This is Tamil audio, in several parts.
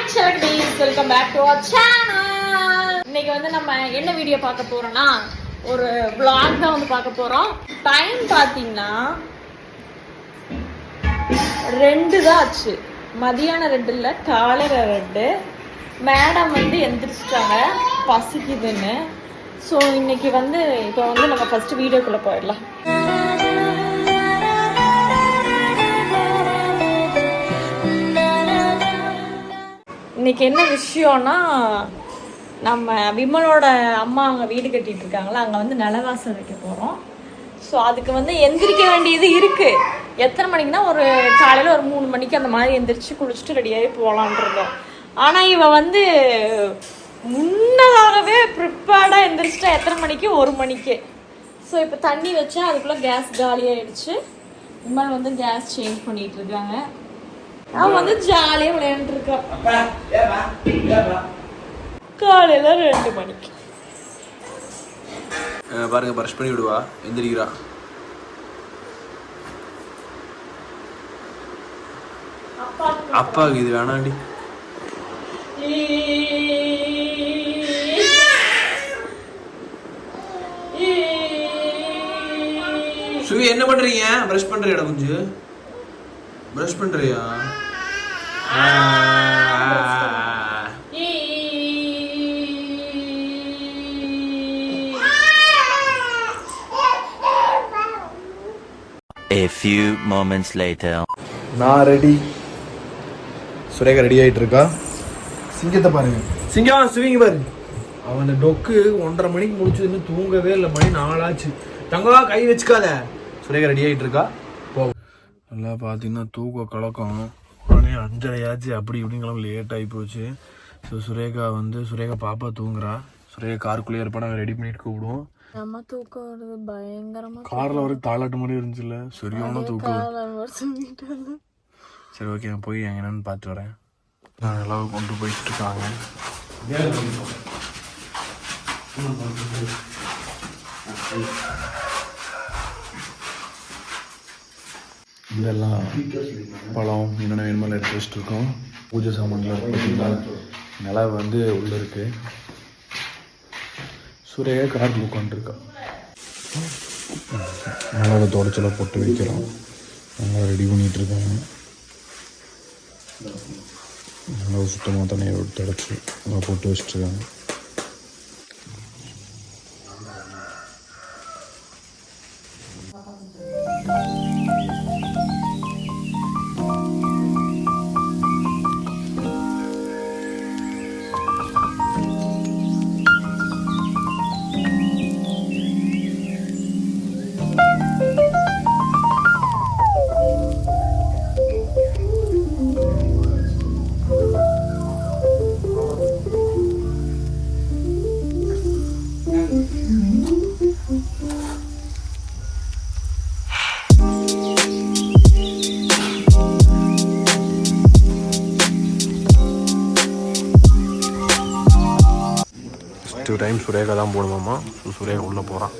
Welcome back to our channel. இன்னைக்கு வந்து நம்ம என்ன வீடியோ பார்க்க போறோம்னா ஒரு vlog தான் வந்து பார்க்க போறோம். டைம் பாத்தீங்கன்னா 2 தான் ஆச்சு. மதியானம் 2 இல்ல, காலையில 2. மேடம் வந்து எந்திரிச்சிட்டாங்க பசிக்குதுன்னு. ஸோ இன்னைக்கு வந்து இப்போ வந்து நம்ம ஃபர்ஸ்ட் வீடியோக்குள்ள போயிடலாம். இன்னைக்கு என்ன விஷயம்னா, நம்ம விமலோட அம்மா அங்கே வீடு கட்டிட்டு இருக்காங்களா, அங்கே வந்து நிலவாசல் வைக்க போகிறோம். ஸோ அதுக்கு வந்து எந்திரிக்க வேண்டியது இருக்குது. எத்தனை மணிக்குன்னா ஒரு காலையில் ஒரு 3 மணிக்கு அந்த மாதிரி எந்திரிச்சு குளிச்சுட்டு ரெடியாகி போகலான்றதோம். ஆனால் இவன் வந்து முன்னதாகவே ப்ரிப்பேர்டாக எந்திரிச்சிட்டா. எத்தனை மணிக்கு? 1 மணிக்கு. ஸோ இப்போ தண்ணி வச்சா அதுக்குள்ளே கேஸ் காலியாகிடுச்சு. விமல் வந்து கேஸ் சேஞ்ச் பண்ணிகிட்டு இருக்காங்க. அவன் வந்து ஜாலியாக விளையாண்டு இருக்கான். காலையில 2 மணிக்கு பாருங்க, பிரஷ் பண்ணி விடுவா, எந்திரிக்கிறா. அப்பாவுக்கு இது வேணாண்டி. சுவி என்ன பண்றீங்க? பிரஷ் பண்றியாடா? கொஞ்சம் பிரஷ் பண்றியா? A few moments later. நான் ரெடி. சுரேகா ரெடி ஆயிட்டு இருக்கா. சிங்கத்தை பாருங்க. சிங்கம் சுவிங்க பாருங்க. அவன் டொக்கு 1:30 மணிக்கு முடிச்சு இன்னும் தூங்கவே இல்லை. மணி 4 ஆச்சு. தங்கா கை வச்சுக்காத. சுரேகா ரெடி ஆயிட்டு இருக்கா. போ. நல்லா பார்த்தீங்கன்னா தூக்க கலக்கம். உடனே 5:30 ஆச்சு. அப்படி இப்படிங்கலாம் லேட் ஆகி போச்சு. ஸோ சுரேகா பாப்பா தூங்குறா. சுரேகா காருக்குள்ளே இருப்பா. நாங்கள் ரெடி பண்ணிட்டு கூப்பிடுவோம். நம்ம தூக்கம் வருது பயங்கரமா. கார்ல வர தாளாட்டு மாதிரி இருந்துச்சுல்ல, சரியான தூக்கம். சரி ஓகே, நான் போய் என்னன்னு பார்த்து வரேன். நான் எல்லாரும் கொண்டு போயிட்டு இருக்காங்க. இதெல்லாம் பழம் என்னென்ன வேணுமெல்லாம் எடுத்து வச்சுட்டு இருக்கோம். பூஜை சாமான்லாம் பார்த்தீங்கன்னா நிலவு வந்து உள்ள இருக்கு. சுரேகா காருக்கு உட்காந்துருக்கா. நல்லா தொடச்செல்லாம் போட்டு வைக்கிறோம். நல்லா ரெடி பண்ணிட்டு இருக்காங்க. நல்லா சுத்தமாக தண்ணியை தொடச்சி நல்லா போட்டு வச்சுட்ருக்காங்க. டைம் சுரேகா தான் போடுமாம்மா. சுரேகா உள்ளே போகிறான்.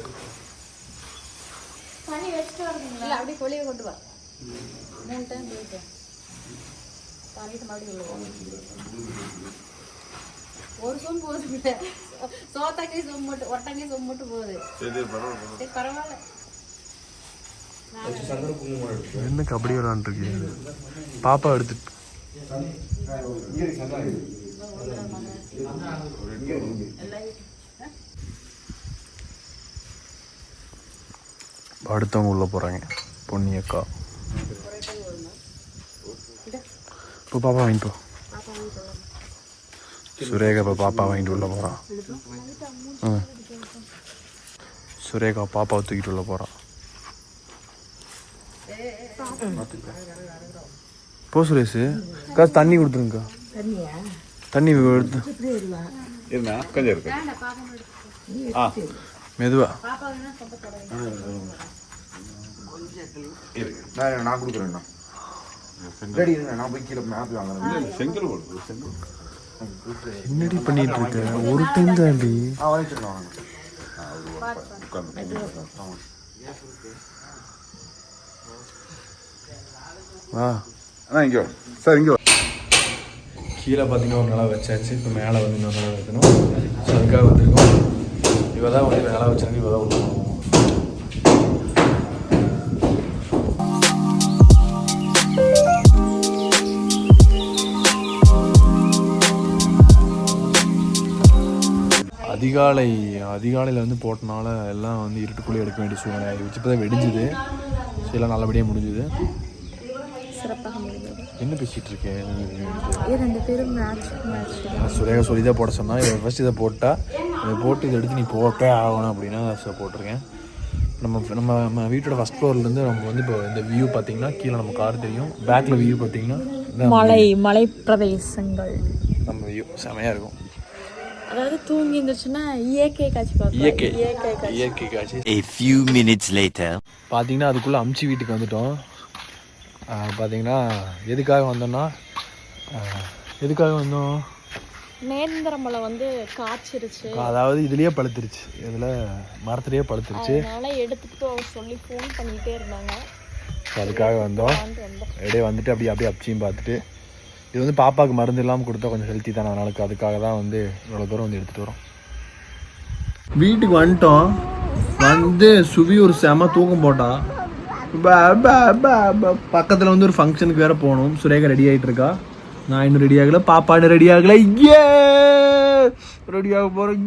ஒரு சொம்பு போகுது. சோத்தாக்கி சொம்பு மட்டும், ஒட்டாக்கி சொம்பு மட்டும் போகுது. பரவாயில்ல. என்ன கபடி விளாண்டுருக்கீங்க? பாப்பா எடுத்துட்டு அடுத்தவங்க உள்ள போறாங்க. பொன்னி அக்கா இப்போ பாப்பா வாங்கிட்டு போ. சுரேகா இப்போ பாப்பா வாங்கிட்டு உள்ள போறான். சுரேகா பாப்பாவை தூக்கிட்டு உள்ள போறான். போ சுரேஷ். காசு தண்ணி கொடுத்துருங்கக்கா. தண்ணி எடுத்து கொஞ்சம் இருக்கு. மெதுவா நான் கொடுக்குறேன். என்னடி பண்ணிட்டு இருக்க? ஒரு டைம் தாண்டி வா. இங்கே சார், இங்கே கீழே பார்த்தீங்கன்னா ஒரு நிலா வச்சாச்சு. இப்போ மேலே வந்து இன்னொரு நிலா வைக்கணும். ஸோ அதுக்காக வந்திருக்கோம். இவ தான் வந்து நிலா வச்சாங்க. இவ தான் உள்ள போவோம். அதிகாலையில் வந்து போட்டனால எல்லாம் வந்து இருட்டுக்குள்ளே எடுக்க வேண்டிய சூழ்நிலை ஆகிடுச்சு. இப்போ தான் வெடிஞ்சுது. ஸோ எல்லாம் நல்லபடியாக முடிஞ்சுது. சிறப்பாக முடிஞ்சது. என்ன பேசிகிட்டு இருக்கேன்? 2 பேரும் மேட்ச் சுரேகா சொல்லி தான் போட சொன்னால் இதை ஃபஸ்ட் இதை போட்டால் இதை போட்டு இதை எடுத்து நீ போட்டே ஆகணும் அப்படின்னா போட்டிருக்கேன். நம்ம வீட்டோட ஃபஸ்ட் ஃப்ளோர்லேருந்து நம்ம வந்து இப்போ இந்த வியூ பார்த்தீங்கன்னா கீழே நம்ம கார் தெரியும். பேக்கில் வியூ பார்த்தீங்கன்னா மலை பிரதேசங்கள். நம்ம வியூ செமையாக இருக்கும். அதாவது தூங்கி இருந்துச்சுன்னா இயற்கை காட்சி பார்க்கலாம். இயற்கை காட்சி. A few minutes later. பார்த்தீங்கன்னா அதுக்குள்ளே அம்ச்சி வீட்டுக்கு வந்துட்டோம். பார்த்தீங்கன்னா எதுக்காக வந்தோம்? நேந்திர மலை வந்து காய்ச்சிருச்சு. அதாவது இதுலேயே பழுத்துருச்சு. இதில் மரத்துலேயே பழுத்துருச்சு. அதனால எடுத்துட்டு சொல்லி ஃபோன் பண்ணிகிட்டே இருந்தாங்க. அதுக்காக வந்தோம். அப்படியே வந்துட்டு அப்படியே அப்சியும் பார்த்துட்டு இது வந்து பாப்பாவுக்கு மருந்து இல்லாமல் கொடுத்தா கொஞ்சம் ஹெல்த்தி தானே. அதனால அதுக்காக தான் வந்து இவ்வளோ தூரம் வந்து எடுத்துகிட்டு வரோம். வீட்டுக்கு வந்துட்டோம். வந்து சுவி ஒரு செம தூக்கம் போட்டான். பக்கத்தில் வந்து ஒரு ஃபங்க்ஷனுக்கு வேறு போகணும். சுரேகா ரெடி ஆகிட்டு இருக்கா. நான் இன்னும் ரெடி ஆகலை. பாப்பா இன்னும் ரெடி ஆகலை. ரெடியாக போகிறேன்.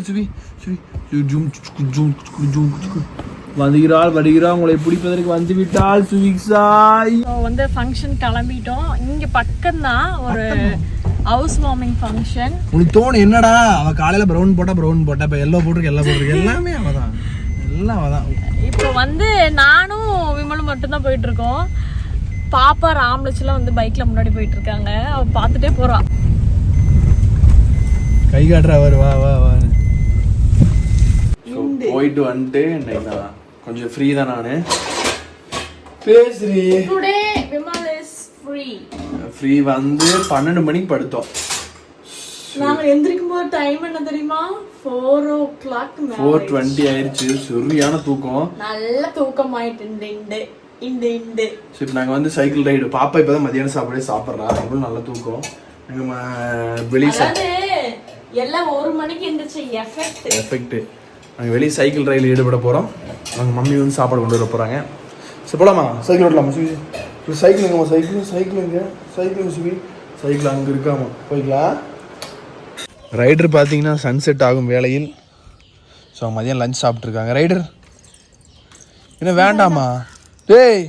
சுவி வருகிறாள். உங்களை பிடிப்பதற்கு வந்து விட்டால் சுவிக்ஸாய். வந்து ஃபங்க்ஷன் கிளம்பிட்டோம். இங்க பக்கம்தான் ஒரு ஹவுஸ் வார்மிங் ஃபங்க்ஷன். உனக்கு தோணும் என்னடா அவ காலையில ப்ரௌன் போட்டா இப்ப எல்லோ போட்டிருக்கு எல்லாமே அவதான். எல்லாம் அவதான். இப்போ வந்து நானும் விமலும் மட்டும்தான் போயிட்டு இருக்கோம். பாப்பா ராம்லட்சுலாம் வந்து பைக்ல முன்னாடி போயிட்டு இருக்காங்க. அவ பார்த்துட்டே போறா. கை காட்டுற அவர் வா போயிட்டு வந்துட்டு நான் கொஞ்சம் ஃப்ரீ தான். நானு பேசுறீ. டுடே விமல் இஸ் ஃப்ரீ வந்து 12 மணிக்கு படுத்தோம். நாங்க எந்திரிக்கும் போது டைம் என்ன தெரியுமா? 4 o'clock. 4:20 ஆயிருச்சு. சரியான தூக்கம். நல்ல தூக்கம் ஆயிட்டு. இந்த இப்போ நாங்கள் வந்து சைக்கிள் ரைடு. பாப்பா இப்போ தான் மதியானம் சாப்பாடே சாப்பிட்றா. இவ்வளோ நல்ல தூக்கம். நாங்கள் வெளியே எல்லாம் 1 மணிக்கு எந்திரிச்ச எஃபெக்ட். நாங்கள் வெளியே சைக்கிள் ரயில் ஈடுபட போகிறோம். நாங்கள் மம்மி வந்து சாப்பாடு கொண்டு வர போகிறாங்க. சரி போகலாமா? சைக்கிள் ஓட்டலாமா? சுவி சைக்கிள் எங்கம்மா? சைக்கிள் சுவி சைக்கிள் அங்கே இருக்காமா? போய்க்கலாம். ரைடர் பார்த்தீங்கன்னா சன்செட் ஆகும் வேளையில். ஸோ மதியம் லஞ்ச் சாப்பிட்ருக்காங்க. ரைடர் என்ன வேண்டாமா? டேய்